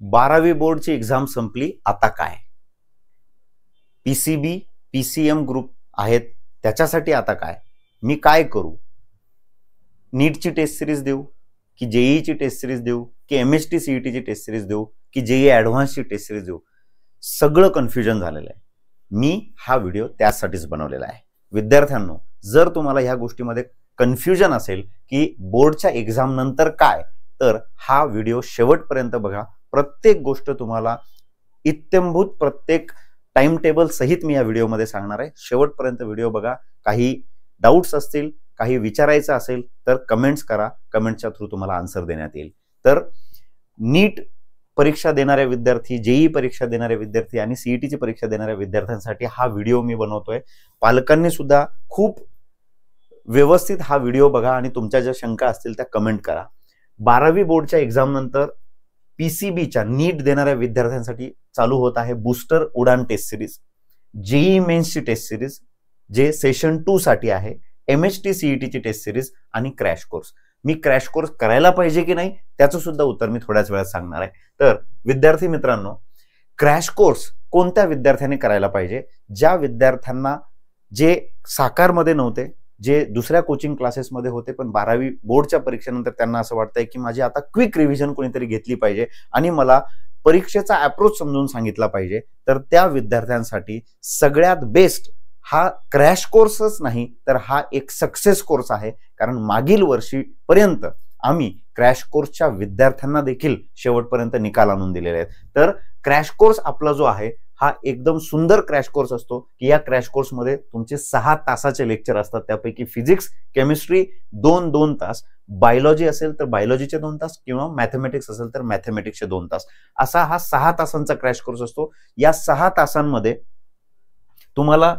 12वी बोर्डची एक्झाम संपली, आता काय? पीसीबी पीसीएम ग्रुप आहेत त्याच्यासाठी आता काय? मी काय करू? नीटची टेस्ट सिरीज देऊ की जेईची टेस्ट सिरीज देऊ की एमएसटी सीईटीची टेस्ट सिरीज देऊ की जेई ॲडव्हान्सची टेस्ट सिरीज देऊ? सगळं कन्फ्युजन झालेलं आहे. मी हा व्हिडिओ त्यासाठीच बनवलेला आहे. विद्यार्थ्यांनो, जर तुम्हाला ह्या गोष्टीमध्ये कन्फ्युजन असेल की बोर्डच्या एक्झाम नंतर काय, तर हा व्हिडिओ शेवटपर्यंत बघा. प्रत्येक गोष्ट तुम्हाला इत्थंभूत प्रत्येक टाइम टेबल सहित मी या व्हिडिओमध्ये सांगणार आहे. शेवटपर्यंत व्हिडिओ बघा. काही डाऊट्स असतील, काही विचारायचं असेल तर कमेंट्स करा. कमेंटच्या थ्रू तुम्हाला आन्सर देण्यात येईल. तर नीट परीक्षा देणारे विद्यार्थी, जेई परीक्षा देणारे विद्यार्थी आणि सीईटीची परीक्षा देणाऱ्या विद्यार्थ्यांसाठी हा व्हिडिओ मी बनवतोय. पालकांनी सुद्धा खूप व्यवस्थित हा व्हिडिओ बघा आणि तुमच्या ज्या शंका असतील त्या कमेंट करा. 12वी बोर्डच्या एक्झाम नंतर पीसीबीच्या नीट देणाऱ्या विद्यार्थ्यांसाठी चालू होत आहे booster Udaan test series, JEE मेन्सची टेस्ट सिरीज जे सेशन 2 साठी आहे, एमएसटी सीईटीची टेस्ट सिरीज आणि क्रॅश कोर्स. मी क्रॅश कोर्स करायला पाहिजे की नाही त्याचं सुद्धा उत्तर मी थोड्याच वेळात सांगणार आहे. तर विद्यार्थी मित्रांनो, क्रॅश कोर्स कोणत्या विद्यार्थ्याने करायला पाहिजे? ज्या विद्यार्थ्यांना जे साकारमध्ये नव्हते, जे दुसऱ्या कोचिंग क्लासेसमध्ये होते, पण 12वी बोर्डच्या परीक्षेनंतर त्यांना असं वाटतंय की माझी आता क्विक रिव्हिजन कोणीतरी घेतली पाहिजे आणि मला परीक्षेचा अप्रोच समजून सांगितला पाहिजे. तर त्या विद्यार्थ्यांसाठी सगळ्यात बेस्ट हा क्रॅश कोर्सच नाही तर हा एक सक्सेस कोर्स आहे. कारण मागील वर्षीपर्यंत आम्ही क्रॅश कोर्सच्या विद्यार्थ्यांना देखील शेवटपर्यंत निकाल आणून दिलेले आहेत. तर क्रॅश कोर्स आपला जो आहे हा एकदम सुंदर क्रॅश कोर्स असतो की या क्रॅश कोर्समध्ये तुमचे 6 तासाचे लेक्चर असतात. त्यापैकी फिजिक्स केमिस्ट्री 2-2 तास, बायोलॉजी असेल तर बायोलॉजीचे 2 तास किंवा मॅथमॅटिक्स असेल तर मॅथमॅटिक्सचे 2 तास, असा हा 6 तासांचा क्रॅश कोर्स असतो. या 6 तासांमध्ये तुम्हाला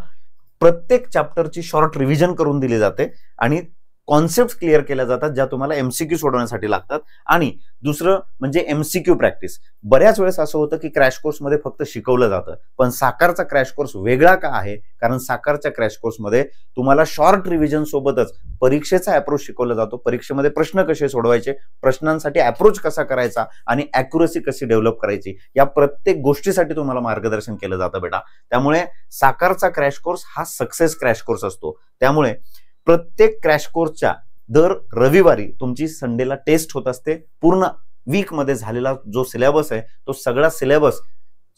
प्रत्येक चॅप्टरची शॉर्ट रिव्हिजन करून दिली जाते आणि कॉन्सेप्ट क्लिअर केल्या जातात ज्या तुम्हाला एमसीक्यू सोडवण्यासाठी लागतात. आणि दुसरं म्हणजे एमसीक्यू प्रॅक्टिस. बऱ्याच वेळेस असं होतं की क्रॅश कोर्समध्ये फक्त शिकवलं जातं, पण साकारचा क्रॅश कोर्स वेगळा का आहे? कारण साकारच्या क्रॅश कोर्समध्ये तुम्हाला शॉर्ट रिव्हिजन सोबतच परीक्षेचा अप्रोच शिकवला जातो. परीक्षेमध्ये प्रश्न कसे सोडवायचे, प्रश्नांसाठी अप्रोच कसा करायचा आणि ॲक्युरसी कशी डेव्हलप करायची, या प्रत्येक गोष्टीसाठी तुम्हाला मार्गदर्शन केलं जातं बेटा. त्यामुळे साकारचा क्रॅश कोर्स हा सक्सेस क्रॅश कोर्स असतो. त्यामुळे प्रत्येक क्रॅश कोर्सच्या दर रविवारी तुमची संडेला टेस्ट होत असते. पूर्ण वीक मध्ये झालेला जो सिलेबस आहे तो सगळा सिलेबस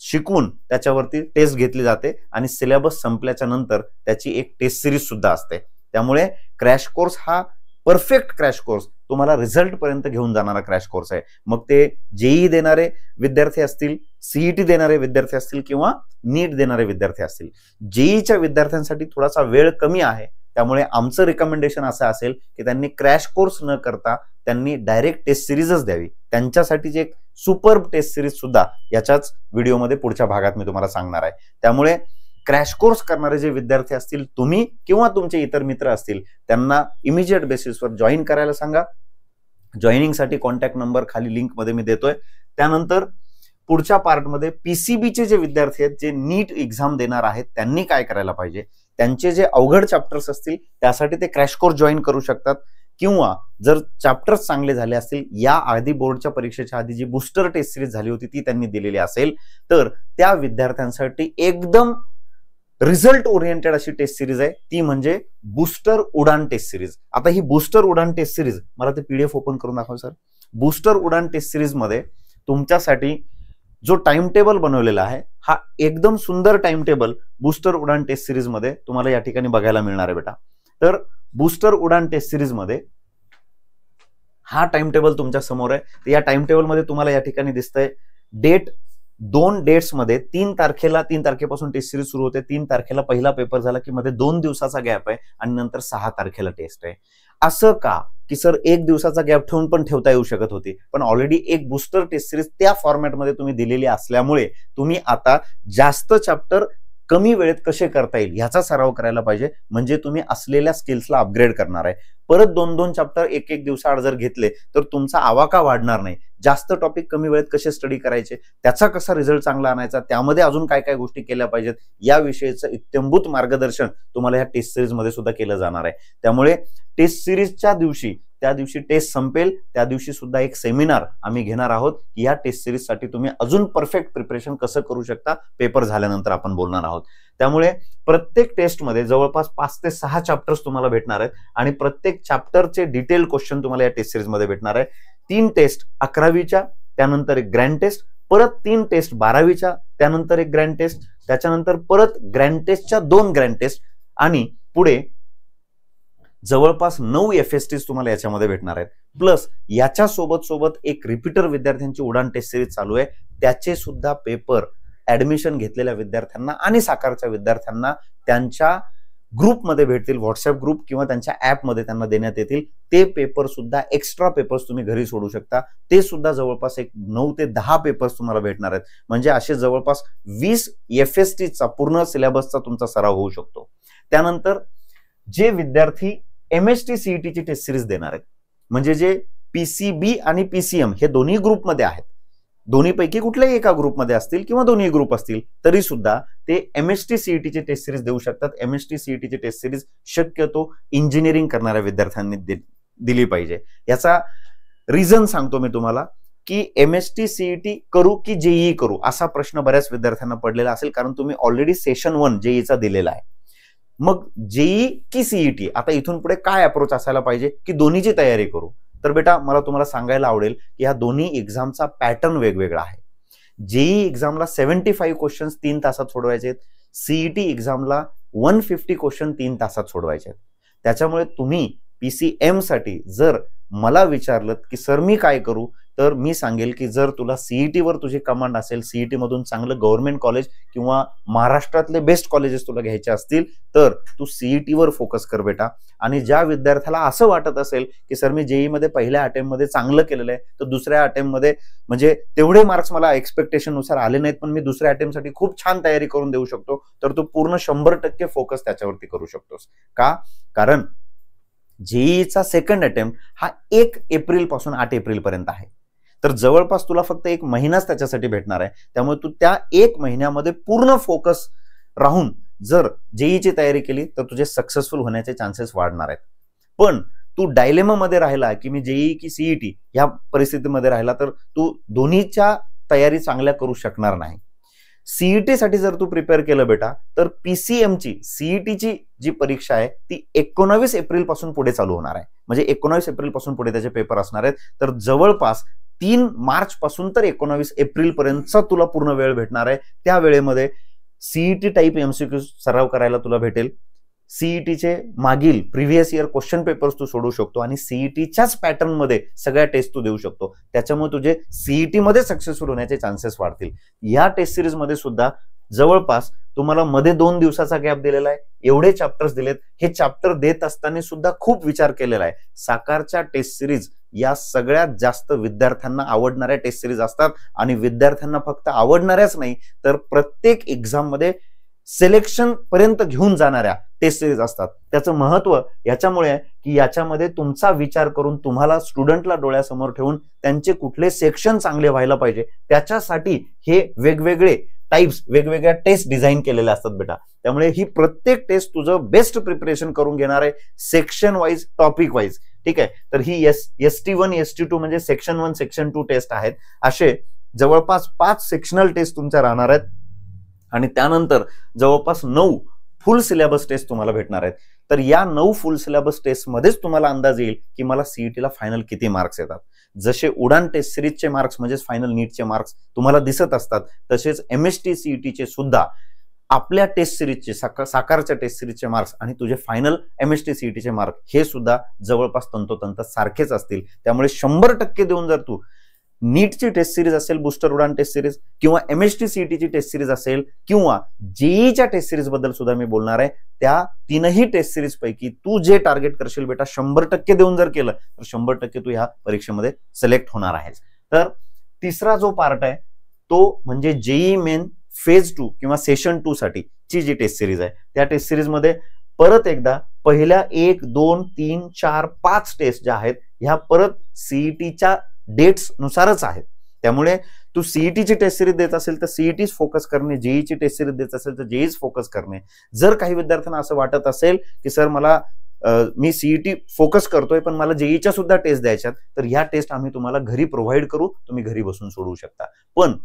शिकवून त्याच्यावरती टेस्ट घेतली जाते आणि सिलेबस संपल्याच्या नंतर त्याची एक टेस्ट सिरीज सुद्धा असते. त्यामुळे क्रॅश कोर्स हा परफेक्ट क्रॅश कोर्स तुम्हाला रिझल्ट पर्यंत घेऊन जाणारा क्रॅश कोर्स आहे. मग ते जेई देणारे विद्यार्थी असतील, सीईटी देणारे विद्यार्थी असतील किंवा नीट देणारे विद्यार्थी असतील. जेईच्या विद्यार्थ्यांसाठी थोडासा वेळ कमी आहे, त्यामुळे आमचं रिकमेंडेशन असं असेल की त्यांनी क्रॅश कोर्स न करता त्यांनी डायरेक्ट टेस्ट सिरीजच द्यावी. त्यांच्यासाठीची एक सुपर टेस्ट सिरीज सुद्धा याच्याच व्हिडिओमध्ये पुढच्या भागात मी तुम्हाला सांगणार आहे. त्यामुळे क्रॅश कोर्स करणारे जे विद्यार्थी असतील, तुम्ही किंवा तुमचे इतर मित्र असतील, त्यांना इमिजिएट बेसिसवर जॉईन करायला सांगा. जॉईनिंगसाठी कॉन्टॅक्ट नंबर खाली लिंकमध्ये मी देतोय. त्यानंतर पुढच्या पार्टमध्ये पीसीबीचे जे विद्यार्थी आहेत, जे नीट एक्झाम देणार आहेत, त्यांनी काय करायला पाहिजे, त्यांचे जे अवघड चॅप्टर्स असतील त्यासाठी ते क्रॅश कोर्स जॉईन करू शकतात. किंवा जर चॅप्टर्स चांगले झाले असतील, या आधी बोर्डच्या परीक्षेच्या आधी जी बूस्टर टेस्ट सिरीज झाली होती ती त्यांनी दिलेली असेल, तर त्या विद्यार्थ्यांसाठी एकदम रिझल्ट ओरिएंटेड अशी टेस्ट सिरीज आहे, ती म्हणजे बूस्टर उडान टेस्ट सिरीज. आता ही बूस्टर उडान टेस्ट सिरीज, मला ते पीडीएफ ओपन करून दाखवा sir. Booster Udaan test series मध्ये तुमच्यासाठी जो टाइम टेबल बनवलेला आहे हा एकदम सुंदर time table booster Udaan test series मध्ये तुम्हाला या ठिकाणी बघायला मिळणार आहे बेटा. तर बूस्टर उडान टेस्ट सिरीज मध्ये हा टाइम टेबल तुमच्या समोर आहे. या टाइम टेबल मध्ये तुम्हाला या ठिकाणी दिसतंय डेट, 2 डेट्स मध्ये 3 तारखेपासून टेस्ट सिरीज सुरू होते. 3 तारखेला पहिला पेपर झाला की मध्ये 2 दिवसाचा गॅप आहे आणि नंतर 6 तारखेला टेस्ट आहे. असं का की सर 1 दिवसाचा गॅप ठेवून पण ठेवता येऊ शकत होती, पण ऑलरेडी एक बूस्टर टेस्ट सिरीज त्या फॉर्मॅटमध्ये तुम्ही दिलेली असल्यामुळे तुम्ही आता जास्त चॅप्टर कमी वेळेत कसे करता येईल ह्याचा सराव करायला पाहिजे. म्हणजे तुम्ही असलेल्या स्किल्सला अपग्रेड करणार आहे. परत 2-2 चॅप्टर एक दिवसाआड जर घेतले तर तुमचा आवाका वाढणार नाही. जास्त टॉपिक कमी वेळेत कसे स्टडी करायचे, त्याचा कसा रिझल्ट चांगला आणायचा, त्यामध्ये अजून काय काय गोष्टी केल्या पाहिजेत याविषयीचं इत्थंभूत मार्गदर्शन तुम्हाला या टेस्ट सिरीज मध्ये सुद्धा केलं जाणार आहे. त्यामुळे टेस्ट सिरीजच्या दिवशी त्या दिवशी टेस्ट संपेल त्या दिवशी सुद्धा एक सेमिनार आम्ही घेणार आहोत. या टेस्ट सिरीज साठी तुम्ही अजून परफेक्ट प्रिपरेशन कसं करू शकता पेपर झाल्यानंतर आपण बोलणार आहोत. त्यामुळे प्रत्येक टेस्टमध्ये जवळपास 5 ते 6 चॅप्टर्स तुम्हाला भेटणार आहेत आणि प्रत्येक चॅप्टरचे डिटेल क्वेश्चन तुम्हाला या टेस्ट सिरीज मध्ये भेटणार आहे. 3 टेस्ट 11वीच्या, त्यानंतर एक ग्रँड टेस्ट, परत 3 टेस्ट 12वीच्या, त्यानंतर एक ग्रँड टेस्ट, त्याच्यानंतर परत ग्रँड टेस्टच्या 2 ग्रँड टेस्ट आणि पुढे जवळपास 9 FSTs तुम्हाला याच्यामध्ये भेटणार आहेत. प्लस याच्या सोबत एक रिपीटर विद्यार्थ्यांची उडान टेस्ट सिरीज चालू आहे. त्याचे सुद्धा पेपर ऍडमिशन घेतलेल्या विद्यार्थ्यांना आणि साकारच्या विद्यार्थ्यांना त्यांच्या ग्रुपमध्ये भेटतील, व्हॉट्सअप ग्रुप किंवा त्यांच्या ऍपमध्ये त्यांना देण्यात येतील. ते पेपर सुद्धा एक्स्ट्रा पेपर्स तुम्ही घरी सोडू शकता. ते सुद्धा जवळपास एक 9 ते 10 पेपर्स तुम्हाला भेटणार आहेत. म्हणजे असे जवळपास 20 FSTचा पूर्ण सिलेबसचा तुमचा सराव होऊ शकतो. त्यानंतर जे विद्यार्थी MST CET ची टेस्ट सिरीज देणार आहेत, म्हणजे जे PCB आणि PCM हे दोन्ही ग्रुपमध्ये आहेत, दोन्हीपैकी कुठल्याही एका ग्रुपमध्ये असतील किंवा दोन्ही ग्रुप असतील तरी सुद्धा ते MST CET ची टेस्ट सिरीज देऊ शकतात. MST CET ची टेस्ट सिरीज शक्यतो इंजिनिअरिंग करणाऱ्या विद्यार्थ्यांनी दिली पाहिजे. याचा रिझन सांगतो मी तुम्हाला की MST CET करू की JEE करू असा प्रश्न बऱ्याच विद्यार्थ्यांना पडलेला असेल, कारण तुम्ही ऑलरेडी सेशन 1 JEEचा दिलेला आहे. मग JEE की CET, आता इथून पुढे काय अप्रोच असायला पाहिजे की दोन्हीची तयारी करू. तर बेटा मला तुम्हाला सांगायला आवडेल की ह्या दोन्ही एक्झामचा पॅटर्न वेगवेगळा आहे. JEE एक्झामला 75 क्वेश्चन्स 3 तासात सोडवायचे आहेत. CET एक्झामला 150 क्वेश्चन 3 तासात सोडवायचे आहेत. त्याच्यामुळे तुम्ही PCM साठी जर मला विचारलं की सर मी काय करू, तर मी सांगेल की जर तुला CET वर तुझी कमांड असेल, CET मधून चांगलं गव्हर्नमेंट कॉलेज किंवा महाराष्ट्रातले बेस्ट कॉलेजेस तुला घ्यायचे असतील तर तू CET वर फोकस कर बेटा. आणि ज्या विद्यार्थ्याला असं वाटत असेल की सर मी JEE मध्ये पहिल्या अटेम्प्ट मध्ये चांगलं केलेलं आहे, तर दुसऱ्या अटेम्प्ट मध्ये म्हणजे तेवढे मार्क्स मला एक्सपेक्टेशन नुसार आले नाहीत पण मी दुसऱ्या अटेम्प्ट साठी खूप छान तयारी करून देऊ शकतो, तर तू पूर्ण 100% फोकस त्याच्यावरती करू शकतोस. का? कारण JEEचा सेकंड अटेम्प्ट हा 1 एप्रिल पासून 8 एप्रिल पर्यंत आहे. तर जवळपास तुला फक्त 1 महिनाच त्याच्यासाठी भेटणार आहे. त्यामुळे तू त्या 1 महिन्यामध्ये पूर्ण फोकस राहून जर JEEची तयारी केली तर तुझे सक्सेसफुल होण्याचे चान्सेस वाढणार आहेत. पण तू डायलेमा मध्ये राहिला की मी JEE की CET या परिस्थितीमध्ये राहिला तर तू दोन्हीच्या तयारी चांगल्या करू शकणार नाही. CET साठी जर तू प्रिपेअर केलं बेटा तर PCM ची CET ची जी परीक्षा आहे ती 19 एप्रिल पासून पुढे चालू होणार आहे. म्हणजे 19 एप्रिल पासून पुढे त्याचे पेपर असणार आहेत. तर जवळपास 3 मार्च पासून तर 19 एप्रिल पर्यंतचा तुला पूर्ण वेळ भेटणार आहे. त्या वेळेमध्ये CET टाईप MCQ सराव करायला तुला भेटेल. CETचे मागील प्रिव्हियस इयर क्वेश्चन पेपर्स तू सोडू शकतो आणि CETच्याच पॅटर्न मध्ये सगळ्या टेस्ट तू देऊ शकतो. त्याच्यामुळे तुझे CET मध्ये सक्सेसफुल होण्याचे चान्सेस वाढतील. या टेस्ट सिरीज मध्ये सुद्धा जवळपास तुम्हाला मध्ये 2 दिवसाचा गॅप दिलेला आहे. एवढे चॅप्टर्स दिलेत. हे चॅप्टर देत असताना सुद्धा खूप विचार केलेला आहे. साकारच्या टेस्ट सिरीज या सगळ्यात जास्त विद्यार्थ्यांना आवडणाऱ्या टेस्ट सिरीज असतात आणि विद्यार्थ्यांना फक्त आवडणाऱ्याच नाही तर प्रत्येक एक्झाम मध्ये सिलेक्शन पर्यंत घेऊन जाणाऱ्या टेस्ट सिरीज असतात. त्याचं महत्व याच्यामुळे आहे की याच्यामध्ये तुमचा विचार करून तुम्हाला स्टुडंटला डोळ्यासमोर ठेवून त्यांचे कुठले सेक्शन चांगले व्हायला पाहिजे त्याच्यासाठी हे वेगवेगळे टाइप्स वेगवेगळ्या टेस्ट डिझाईन केलेल्या असतात बेटा. त्यामुळे ही प्रत्येक टेस्ट तुझं बेस्ट प्रिपरेशन करून घेणार आहे सेक्शन वाईज, टॉपिक वाईज. ठीक आहे. तर ही ST1 ST2 म्हणजे सेक्शन 1 सेक्शन 2 टेस्ट आहेत. असे जवळपास 5 सेक्शनल टेस्ट तुमच्या राहणार आहेत आणि त्यानंतर जवळपास 9 फुल सिलेबस टेस्ट तुम्हाला भेटणार आहेत. तर या 9 फुल सिलेबस टेस्ट मध्येच तुम्हाला अंदाज येईल की मला CETला फायनल किती मार्क्स येतात. जसे उडान टेस्ट सिरीजचे मार्क्स म्हणजेच फायनल नीटचे मार्क्स तुम्हाला दिसत असतात, तसेच MST CETचे सुद्धा आपल्या टेस्ट सिरीजचे साकारच्या टेस्ट सिरीजचे मार्क्स आणि तुझे फायनल MST CETचे मार्क हे सुद्धा जवळपास तंतोतंत सारखेच असतील. त्यामुळे 100% देऊन जर तू नीटची टेस्ट सिरीज असेल, बुस्टर उडान टेस्ट सिरीज किंवा MST CETची टेस्ट सिरीज असेल किंवा JEEच्या टेस्ट सिरीज बद्दल सुद्धा मी बोलणार आहे, त्या 3ही टेस्ट सिरीज पैकी तू जे टार्गेट करशील बेटा 100% देऊन जर केलं तर 100% तू ह्या परीक्षेमध्ये सिलेक्ट होणार आहेस. तर तिसरा जो पार्ट आहे तो म्हणजे JEE मेन फेज 2 किंवा सेशन 2 साठी ची जी टेस्ट सिरीज आहे त्या टेस्ट सिरीज मध्ये परत एकदा पहिल्या 1, 2, 3, 4, 5 टेस्ट ज्या आहेत ह्या परत CETच्या डेट्स नुसारच आहेत. त्यामुळे तू CETची टेस्ट सिरीज देत असेल तर CETच फोकस करणे, JEEची टेस्ट सिरीज देत असेल तर JEEच फोकस करणे. जर काही विद्यार्थ्यांना असं वाटत असेल की सर मला मी सीईटी फोकस करतोय पण मला जेईच्या सुद्धा टेस्ट द्यायच्यात, तर ह्या टेस्ट आम्ही तुम्हाला घरी प्रोव्हाइड करू, तुम्ही घरी बसून सोडवू शकता. पण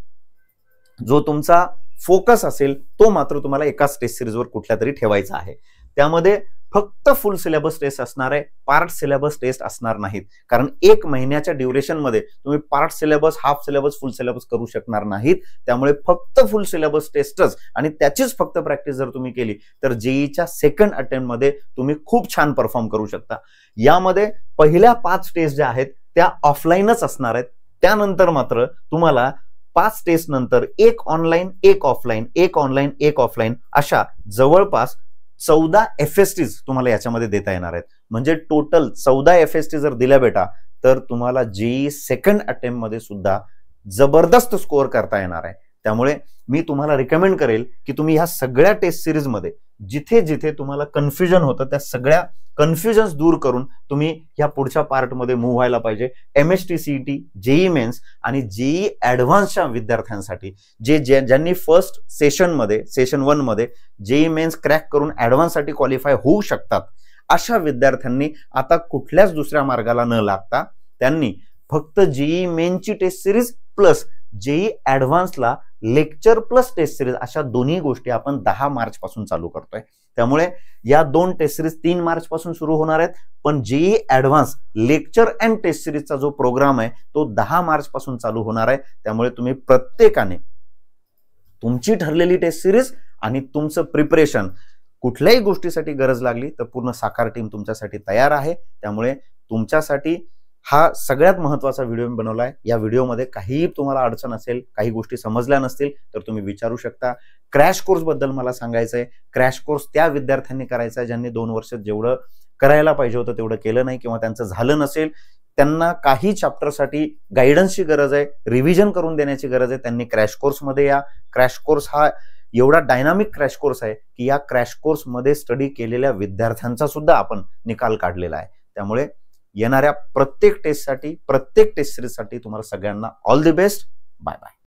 जो तुमचा फोकस असेल तो मात्र तुम्हाला एकाच टेस्ट सिरीजवर कुठल्या तरी ठेवायचा आहे. त्यामध्ये फक्त फुल सिलेबस टेस्ट असणार आहे, पार्ट सिलेबस टेस्ट असणार नाहीत. कारण 1 महिन्याच्या ड्युरेशन मध्ये तुम्ही पार्ट सिलेबस, हाफ सिलेबस, फुल सिलेबस करू शकणार नाहीत. त्यामुळे फक्त फुल सिलेबस टेस्टच आणि त्याचीच फक्त प्रॅक्टिस जर तुम्ही केली तर जेईच्या सेकंड अटेम्प्ट मध्ये तुम्ही खूप छान परफॉर्म करू शकता. यामध्ये पहिल्या 5 टेस्ट ज्या आहेत त्या ऑफलाईनच असणार आहेत. त्यानंतर मात्र तुम्हाला 5 टेस्ट नंतर 1 ऑनलाईन 1 ऑफलाईन, 1 ऑनलाईन 1 ऑफलाईन अशा जवळपास 14 FSTs तुम्हाला याच्यामध्ये देता येणार आहेत. म्हणजे टोटल 14 FST जर दिल्या बेटा तर तुम्हाला जेई सेकंड अटेम्प्ट मध्ये सुद्धा जबरदस्त स्कोअर करता येणार आहे. त्यामुळे मी तुम्हाला रिकमेंड करेल की तुम्ही ह्या सगळ्या टेस्ट सिरीज मध्ये जिथे जिथे तुम्हाला कन्फ्युजन होतं त्या सगळ्या कन्फ्युजन्स दूर करून तुम्ही ह्या पुढच्या पार्ट मध्ये मूव्ह व्हायला पाहिजे. MST CET, जेई मेन्स आणि जेई ऍडव्हान्सच्या विद्यार्थ्यांसाठी ज्यांनी फर्स्ट सेशन 1 मध्ये जेई मेन्स क्रॅक करून ऍडव्हान्स साठी क्वालिफाय होऊ शकतात, अशा विद्यार्थ्यांनी आता कुठल्याच दुसऱ्या मार्गाला न लागता त्यांनी फक्त जेई मेन्सची टेस्ट सिरीज प्लस जेई ऍडव्हान्सला लेक्चर प्लस टेस्ट सिरीज अशा दोन्ही गोष्टी आपण 10 मार्च पासून चालू करतोय. त्यामुळे या 2 टेस्ट सिरीज 3 मार्च पासून सुरू होणार आहेत, पण JEE advance lecture and test सिरीजचा जो प्रोग्राम आहे तो 10 मार्च पासून चालू होणार आहे. त्यामुळे तुम्ही प्रत्येकाने तुमची ठरलेली टेस्ट सिरीज आणि तुमचं प्रिपरेशन, कुठल्याही गोष्टीसाठी गरज लागली तर पूर्ण साकार टीम तुमच्यासाठी तयार आहे. त्यामुळे तुमच्यासाठी हा सगळ्यात महत्त्वाचा व्हिडिओ मी बनवलाय. या व्हिडिओमध्ये काही तुम्हाला अडचण असेल, काही गोष्टी समजल्या नसतील तर तुम्ही विचारू शकता. क्रॅश कोर्स बद्दल मला सांगायचंय. क्रॅश कोर्स त्या विद्यार्थ्यांनी करायचा ज्यांनी 2 वर्षात जेवढं करायला पाहिजे होतं तेवढं केलं नाही किंवा त्यांचं झालं नसेल, त्यांना काही चॅप्टरसाठी गायडन्सची गरज आहे, रिव्हिजन करून देण्याची गरज आहे, त्यांनी क्रॅश कोर्समध्ये या. क्रॅश कोर्स हा एवढा डायनामिक क्रॅश कोर्स आहे की या क्रॅश कोर्समध्ये स्टडी केलेल्या विद्यार्थ्यांचा सुद्धा आपण निकाल काढलेला आहे. त्यामुळे येणाऱ्या प्रत्येक टेस्ट सिरीजसाठी तुम्हाला सगळ्यांना all the best. Bye bye.